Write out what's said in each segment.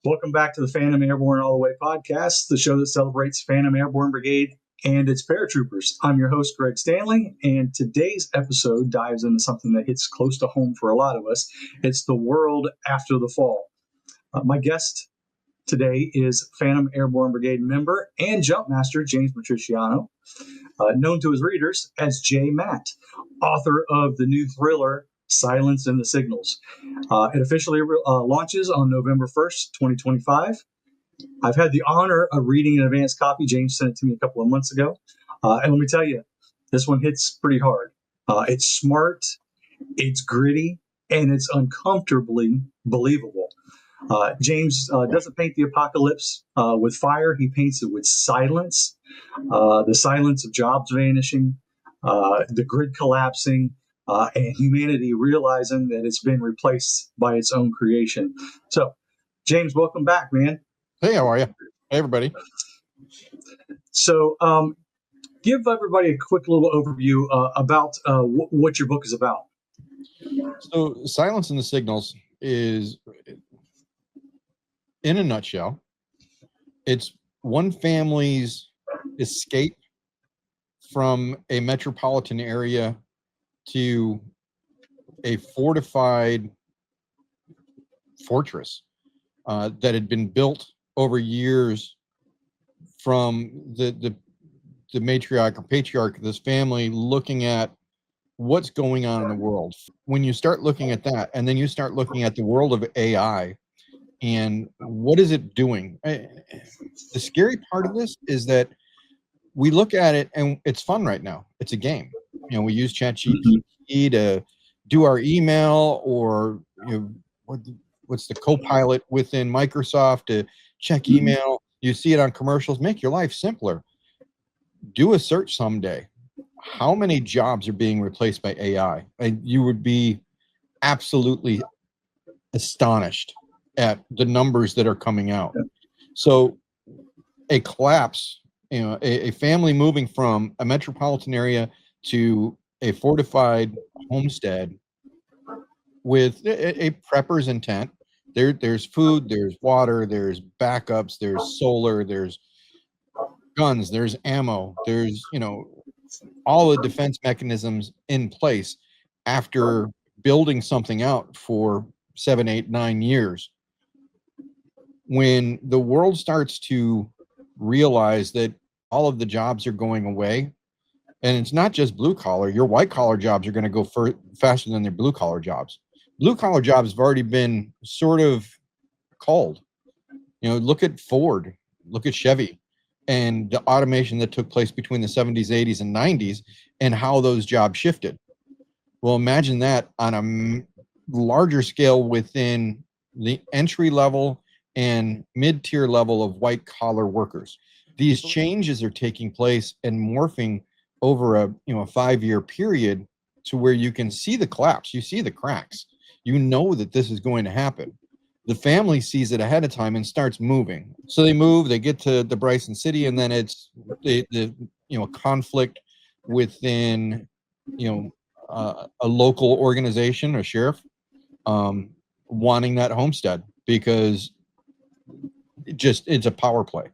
Welcome back to the Phantom Airborne All The Way podcast, the show that celebrates Phantom Airborne Brigade and its paratroopers. I'm your host, Greg Stanley, and today's episode dives into something that hits close to home for a lot of us. It's the world after the fall. My guest today is Phantom Airborne Brigade member and Jumpmaster James Matriciano, known to his readers as J. Matt, author of the new thriller Silence in the Signals. It officially launches on November 1st, 2025. I've had the honor of reading an advanced copy. James sent it to me a couple of months ago. And let me tell you, this one hits pretty hard. It's smart, it's gritty, and it's uncomfortably believable. James doesn't paint the apocalypse with fire. He paints it with silence, the silence of jobs vanishing, the grid collapsing, and humanity realizing that it's been replaced by its own creation. So, James, welcome back, man. Hey, how are you? Hey, everybody. So, give everybody a quick little overview about what your book is about. So, Silence in the Signals is, in a nutshell, it's one family's escape from a metropolitan area to a fortified fortress that had been built over years from the matriarch or patriarch of this family, looking at what's going on in the world. When you start looking at that, and then you start looking at the world of AI and what is it doing? The scary part of this is that we look at it and it's fun right now. It's a game. You know, we use ChatGPT to do our email, or what's the Copilot within Microsoft to check email. You see it on commercials. Make your life simpler. Do a search someday. How many jobs are being replaced by AI? And you would be absolutely astonished at the numbers that are coming out. So a collapse, a family moving from a metropolitan area to a fortified homestead with a prepper's intent. There's food, there's water, there's backups, there's solar, there's guns, there's ammo, there's all the defense mechanisms in place after building something out for 7, 8, 9 years. When the world starts to realize that all of the jobs are going away, and it's not just blue collar, your white collar jobs are going to go faster than their blue collar jobs. Blue collar jobs have already been sort of culled. Look at Ford, look at Chevy, and the automation that took place between the 70s, 80s, and 90s, and how those jobs shifted. Well, imagine that on a larger scale within the entry level and mid-tier level of white collar workers. These changes are taking place and morphing over a 5-year period to where you can see the collapse, you see the cracks, you know that this is going to happen. The family sees it ahead of time and starts moving. So they move, they get to the Bryson City, and then it's the conflict within a local organization, a sheriff, wanting that homestead because it's a power play.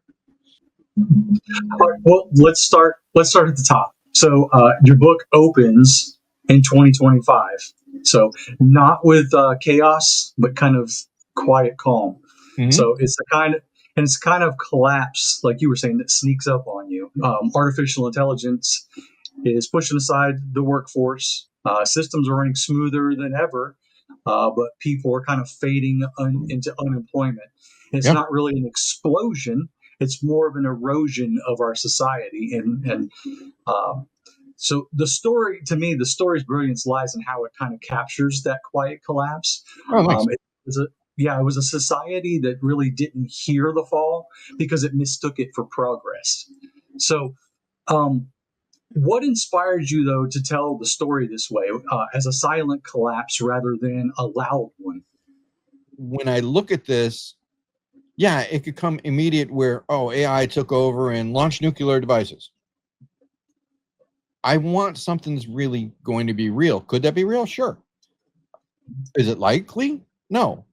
Well, let's start at the top. So your book opens in 2025. So not with chaos, but kind of quiet calm. Mm-hmm. So it's a kind of collapse, like you were saying, that sneaks up on you. Artificial intelligence is pushing aside the workforce. Systems are running smoother than ever, but people are kind of fading into unemployment. And it's not really an explosion. It's more of an erosion of our society. And so the story, to me, the story's brilliance lies in how it kind of captures that quiet collapse. Oh, nice. It was a society that really didn't hear the fall because it mistook it for progress. So what inspired you, though, to tell the story this way, as a silent collapse rather than a loud one? When I look at this, it could come immediate where, AI took over and launched nuclear devices. I want something that's really going to be real. Could that be real? Sure. Is it likely? No.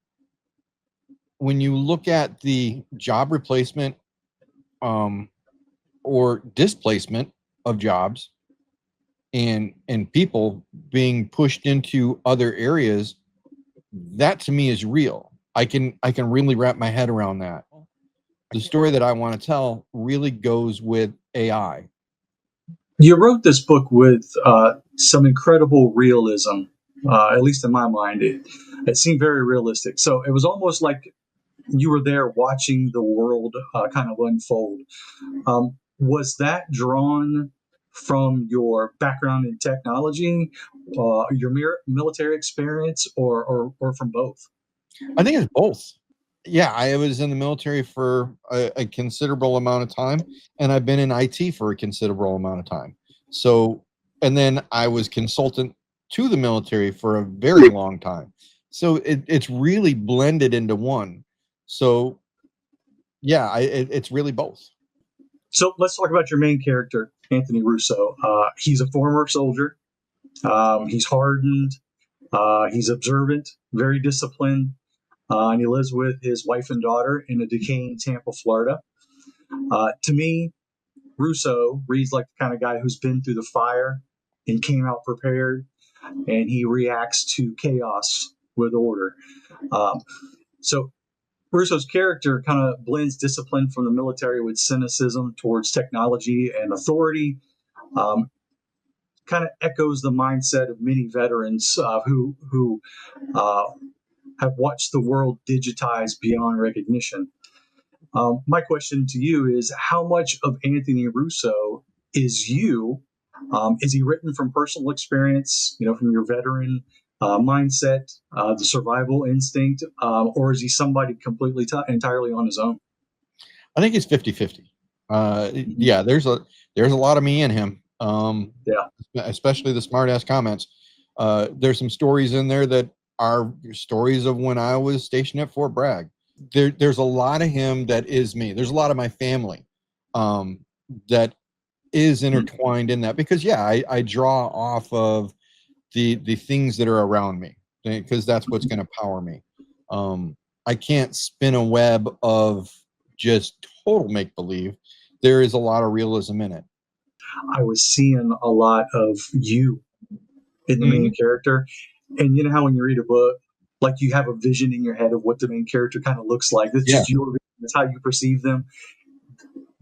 when you look at the job replacement or displacement of jobs and people being pushed into other areas, that to me is real. I can really wrap my head around that. The story that I want to tell really goes with AI. You wrote this book with some incredible realism, at least in my mind. It seemed very realistic. So it was almost like you were there watching the world kind of unfold. Was that drawn from your background in technology, your military experience, or from both? I think it's both. Yeah, I was in the military for a considerable amount of time, and I've been in IT for a considerable amount of time. So, and then I was consultant to the military for a very long time. So it's really blended into one. So, yeah, it's really both. So let's talk about your main character, Anthony Russo. He's a former soldier. He's hardened. He's observant, very disciplined, and he lives with his wife and daughter in a decaying Tampa, Florida. To me, Russo reads like the kind of guy who's been through the fire and came out prepared, and he reacts to chaos with order. Um, so Russo's character kind of blends discipline from the military with cynicism towards technology and authority. Um, kind of echoes the mindset of many veterans who uh, have watched the world digitize beyond recognition. My question to you is, how much of Anthony Russo is you? Is he written from personal experience, from your veteran mindset, the survival instinct, or is he somebody completely entirely on his own? I think it's 50-50. Yeah, there's a lot of me in him. Yeah. Especially the smart ass comments. There's some stories in there that are stories of when I was stationed at Fort Bragg. There's a lot of him that is me. There's a lot of my family that is intertwined in that, because yeah, I draw off of the things that are around me, because that's what's going to power me. I can't spin a web of just total make believe. There is a lot of realism in it. I was seeing a lot of you in the main character. And you know how when you read a book, like you have a vision in your head of what the main character kind of looks like. It's Yeah. just your vision. It's how you perceive them.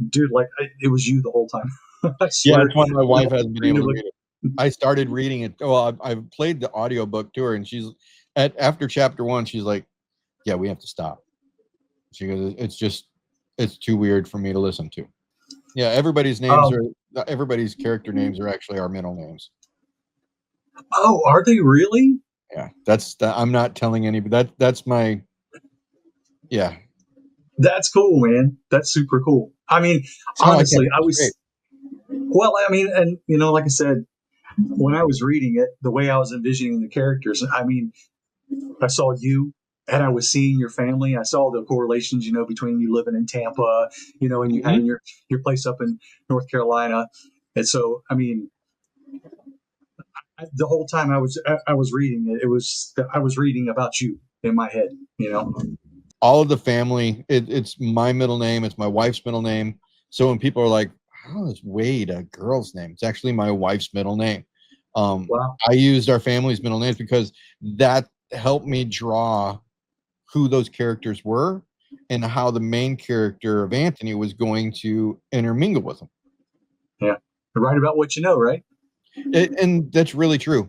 Dude, like it was you the whole time. I Yeah, swear. that's why my wife hasn't been able to read it. I started reading it. Well, I've played the audiobook to her, and she's after chapter 1, she's like, yeah, we have to stop. She goes, it's too weird for me to listen to. Yeah, everybody's character names are actually our middle names. Oh, are they really? Yeah, I'm not telling anybody. That's my, yeah. That's cool, man. That's super cool. I mean, honestly, I was, well, I mean, and like I said, when I was reading it, the way I was envisioning the characters, I mean, I saw you and I was seeing your family. I saw the correlations, between you living in Tampa, and you having your place up in North Carolina. And so, I mean, the whole time I was reading it, I was reading about you in my head, All of the family, it's my middle name, it's my wife's middle name. So when people are like, how is Wade a girl's name? It's actually my wife's middle name. Wow. I used our family's middle names because that helped me draw who those characters were and how the main character of Anthony was going to intermingle with them. Yeah. Write about what you know, right? And that's really true.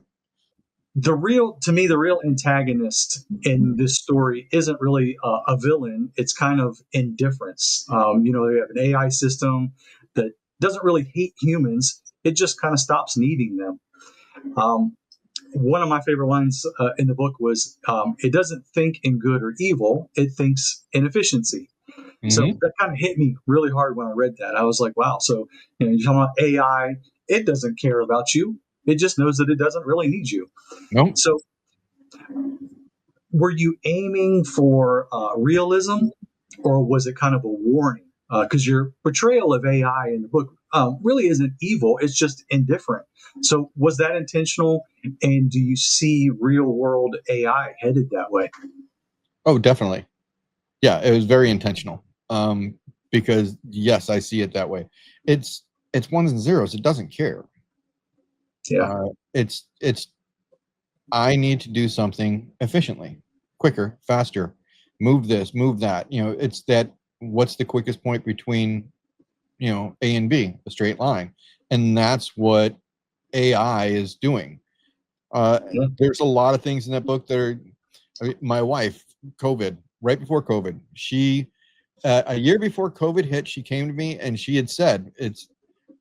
To me, the real antagonist in this story isn't really a villain. It's kind of indifference. They have an AI system that doesn't really hate humans. It just kind of stops needing them. One of my favorite lines in the book was, it doesn't think in good or evil. It thinks in efficiency. So that kind of hit me really hard when I read that. I was like, wow. So, you're talking about AI. It doesn't care about you. It just knows that it doesn't really need you. No. So were you aiming for realism, or was it kind of a warning? Because your portrayal of AI in the book really isn't evil; it's just indifferent. So, was that intentional? And do you see real world AI headed that way? Oh, definitely. Yeah, it was very intentional. Because yes, I see it that way. It's ones and zeros. It doesn't care. Yeah. It's I need to do something efficiently, quicker, faster, move this, move that. It's that what's the quickest point between, A and B, a straight line. And that's what AI is doing. Yeah. There's a lot of things in that book that are, my wife, COVID, right before COVID, she, a year before COVID hit, she came to me and she had said,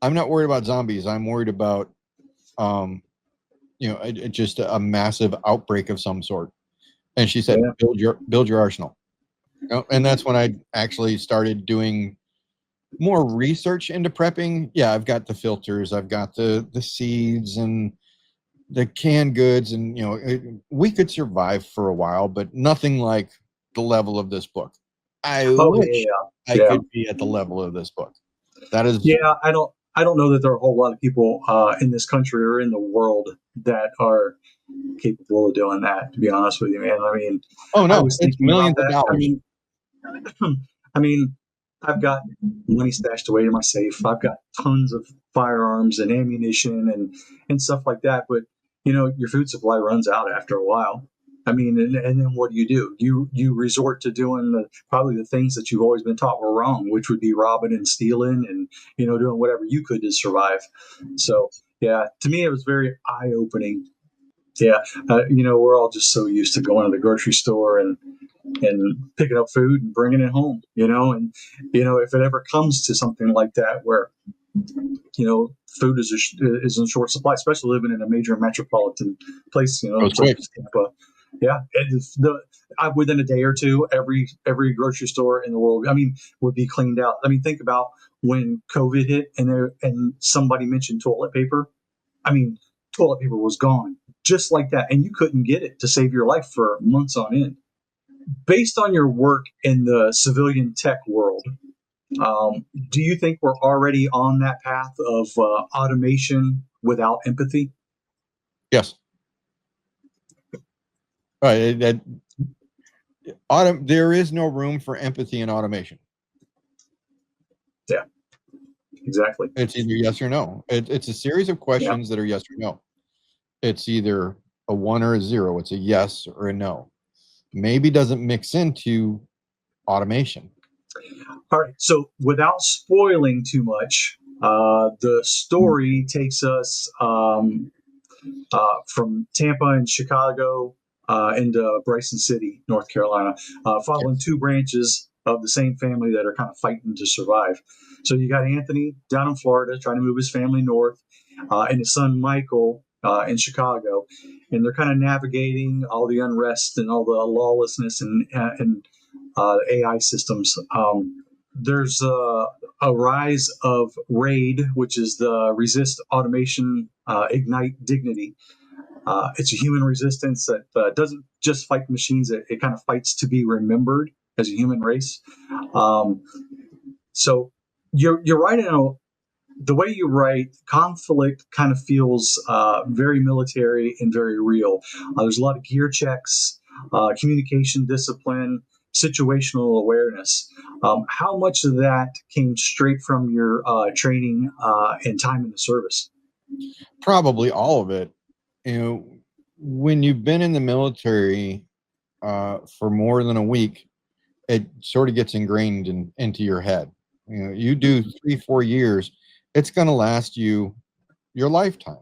I'm not worried about zombies. I'm worried about, just a massive outbreak of some sort. And she said, Yeah. build your arsenal. And that's when I actually started doing more research into prepping. Yeah, I've got the filters, I've got the seeds and the canned goods, and we could survive for a while, but nothing like the level of this book. I Oh wish yeah. I Yeah. could be at the level of this book. That is, Yeah. I don't know that there are a whole lot of people in this country or in the world that are capable of doing that. To be honest with you, man. I mean, oh I no, was it's thinking about millions of that. I dollars. mean, I mean, I've got money stashed away in my safe. I've got tons of firearms and ammunition and stuff like that. But your food supply runs out after a while. I mean, and then what do? You resort to doing probably the things that you've always been taught were wrong, which would be robbing and stealing and doing whatever you could to survive. So yeah, to me it was very eye opening. Yeah, we're all just so used to going to the grocery store and picking up food and bringing it home, and if it ever comes to something like that where food is in short supply, especially living in a major metropolitan place, Goes such quick. as Tampa. Yeah, within a day or two, every grocery store in the world, I mean, would be cleaned out. I mean, think about when COVID hit and somebody mentioned toilet paper. I mean, toilet paper was gone just like that, and you couldn't get it to save your life for months on end. Based on your work in the civilian tech world, do you think we're already on that path of automation without empathy? Yes. Right. There is no room for empathy in automation. Yeah, exactly. It's either yes or no. It's a series of Yeah. questions that are yes or no. It's either a one or a zero. It's a yes or a no. Maybe doesn't mix into automation. All right. So, without spoiling too much, the story takes us from Tampa and Chicago into Bryson City, North Carolina, following Yes. two branches of the same family that are kind of fighting to survive. So you got Anthony down in Florida trying to move his family north, and his son Michael in Chicago, and they're kind of navigating all the unrest and all the lawlessness and AI systems. There's a rise of RAID, which is the Resist Automation Ignite Dignity. It's a human resistance that doesn't just fight machines; it kind of fights to be remembered as a human race. Um, so you're right in the way you write. Conflict kind of feels very military and very real. There's a lot of gear checks, communication discipline, situational awareness. How much of that came straight from your training and time in the service? Probably all of it. When you've been in the military for more than a week, it sort of gets ingrained into your head. You do 3-4 years, it's going to last you your lifetime.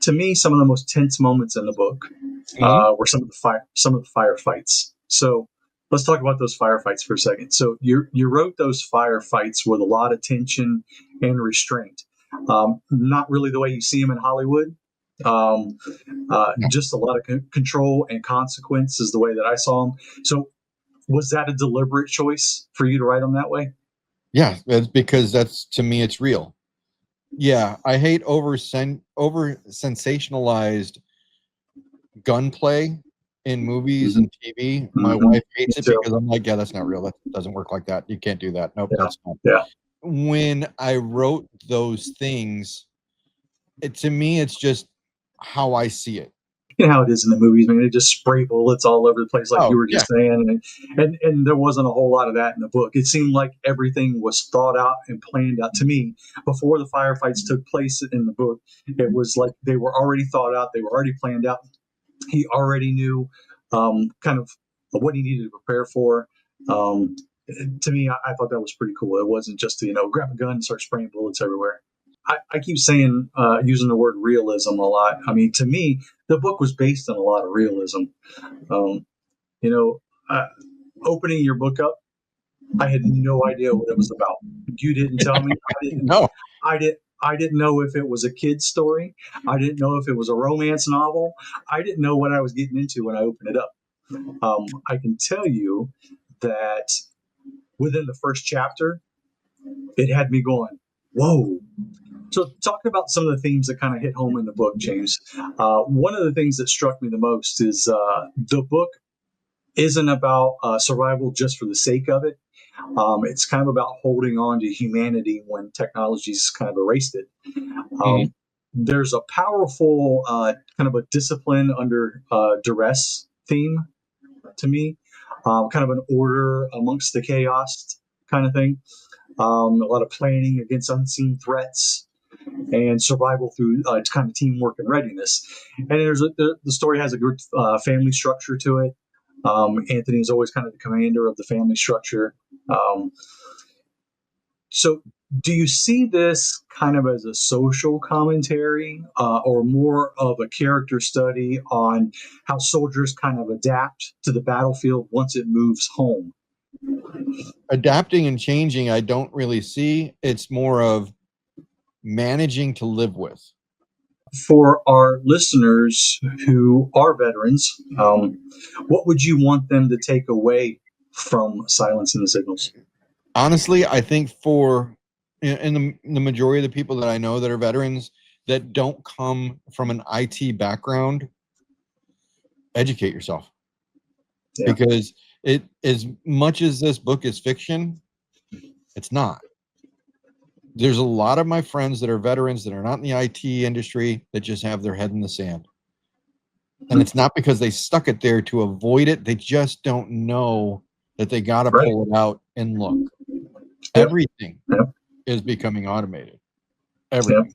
To me, some of the most tense moments in the book Mhm. were some of the firefights. So let's talk about those firefights for a second. So you wrote those firefights with a lot of tension and restraint. Not really the way you see them in Hollywood. Um, No. just a lot of control and consequence is the way that I saw them. So was that a deliberate choice for you to write them that way? Yeah, that's because that's, to me, it's real. Yeah, I hate over sensationalized gunplay in movies Mm-hmm. and TV. My Mm-hmm. wife Me hates it too. because I'm like, yeah, that's not real. That doesn't work like that. You can't do that. Nope, Yeah. that's not. Yeah. When I wrote those things, to me, it's just how I see it. you know how it is in the movies, man. They just spray bullets all over the place, like you were just saying, and there wasn't a whole lot of that in the book. It seemed like everything was thought out and planned out. To me, before the firefights took place in the book, it was like they were already thought out, they were already planned out. He already knew kind of what he needed to prepare for. Um, to me, I thought that was pretty cool. It wasn't just to, grab a gun and start spraying bullets everywhere. I keep saying, using the word realism a lot. I mean, to me, the book was based on a lot of realism. Um, you know, uh, Opening your book up, I had no idea what it was about. You didn't tell me. I didn't. No. I didn't know if it was a kid's story. I didn't know if it was a romance novel. I didn't know what I was getting into when I opened it up. I can tell you that within the first chapter, it had me going, "Whoa!" So, talking about some of the themes that kind of hit home in the book, James. One of the things that struck me the most is the book isn't about survival just for the sake of it. It's kind of about holding on to humanity when technology's kind of erased it. Mhm. There's a powerful kind of a discipline under duress theme to me, kind of an order amongst the chaos kind of thing. A lot of planning against unseen threats and survival through kind of teamwork and readiness. And the story has a good family structure to it. Anthony is always kind of the commander of the family structure. Um, so, do you see this kind of as a social commentary or more of a character study on how soldiers kind of adapt to the battlefield once it moves home? Adapting and changing, I don't really see. It's more of managing to live with. For our listeners who are veterans, what would you want them to take away from Silence in the Signals? Honestly, I think for in the majority of the people that I know that are veterans that don't come from an IT background, educate yourself. Yeah. Because it, as much as this book is fiction, it's not. There's a lot of my friends that are veterans that are not in the IT industry that just have their head in the sand. And it's not because they stuck it there to avoid it. They just don't know that they got to Right. pull it out and look. Yep. Everything Yep. is becoming automated. Yep. Everything.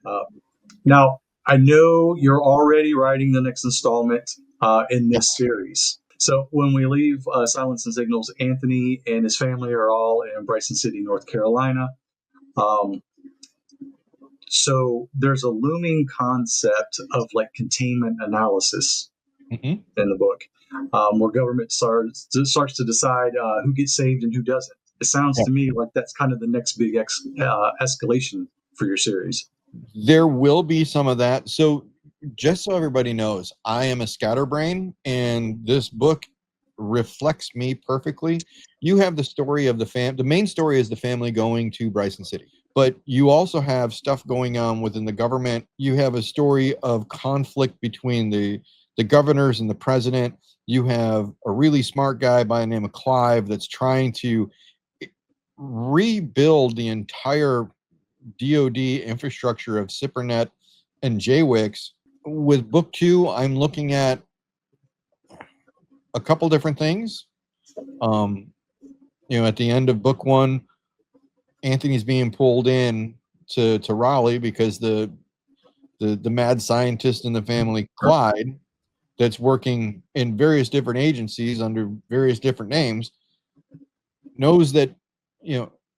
Now, I know you're already writing the next installment in this series. So when we leave Silence and Signals, Anthony and his family are all in Bryson City, North Carolina. Um, so there's a looming concept of like containment analysis Mhm. in the book, where government starts to decide who gets saved and who doesn't. It sounds Yeah. to me like that's kind of the next big escalation for your series. There will be some of that. So just so everybody knows, I am a scatterbrain, and this book reflects me perfectly. You have the story of the main story is the family going to Bryson City, but you also have stuff going on within the government. You have a story of conflict between the governors and the president. You have a really smart guy by the name of Clive that's trying to rebuild the entire DoD infrastructure of Cypernet and JWICS. With book 2, I'm looking at a couple different things. At the end of book 1, Anthony's being pulled in to Raleigh because the mad scientist in the family, Clyde, that's working in various different agencies under various different names, knows that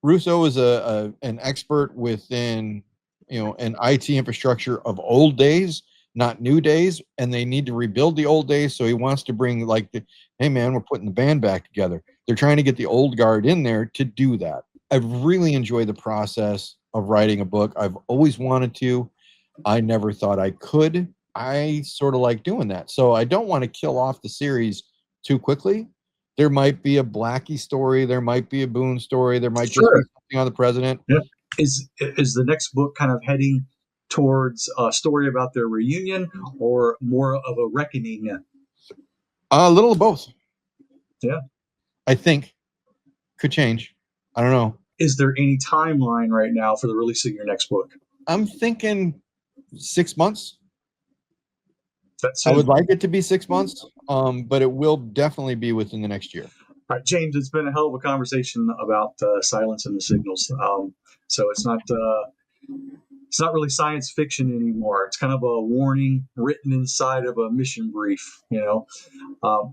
Russo is an expert within an IT infrastructure of old days, not new days, and they need to rebuild the old days. So he wants to bring hey man, we're putting the band back together. They're trying to get the old guard in there to do that. I've really enjoyed the process of writing a book. I've always wanted to. I never thought I could. I sort of like doing that. So I don't want to kill off the series too quickly. There might be a Blackie story. There might be a Boone story. There might just be something on the president. Yeah. Is the next book kind of heading towards a story about their reunion or more of a reckoning? A little of both. Yeah. I think could change. I don't know. Is there any timeline right now for the release of your next book? I'm thinking 6 months. That's I soon. would like it to be 6 months, but it will definitely be within the next year. All right, James, it's been a hell of a conversation about silence and the signals. So it's not really science fiction anymore. It's kind of a warning written inside of a mission brief.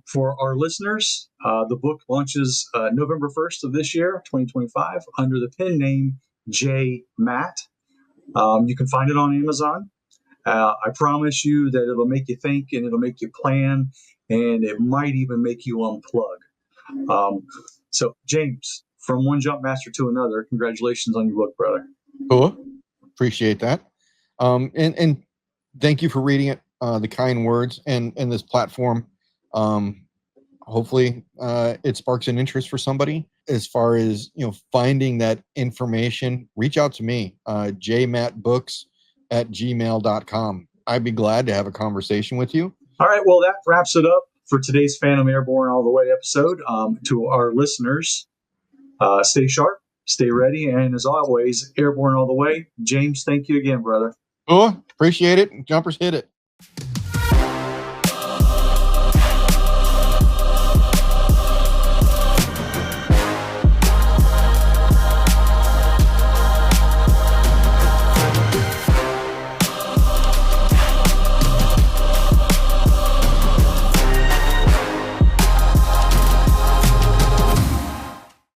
For our listeners, the book launches November 1st of this year, 2025, under the pen name J. Matt. You can find it on Amazon. I promise you that it'll make you think, and it'll make you plan, and it might even make you unplug. So, James, from one jump master to another, congratulations on your book, brother. Cool. Appreciate that. And thank you for reading it, the kind words and this platform. Hopefully it sparks an interest for somebody. As far as finding that information, reach out to me, jmattbooks@gmail.com. I'd be glad to have a conversation with you. All right, well, that wraps it up for today's Phantom Airborne All the Way episode. To our listeners, stay sharp, stay ready, and as always, Airborne All the Way. James, thank you again, brother. Oh, appreciate it. Jumpers hit it.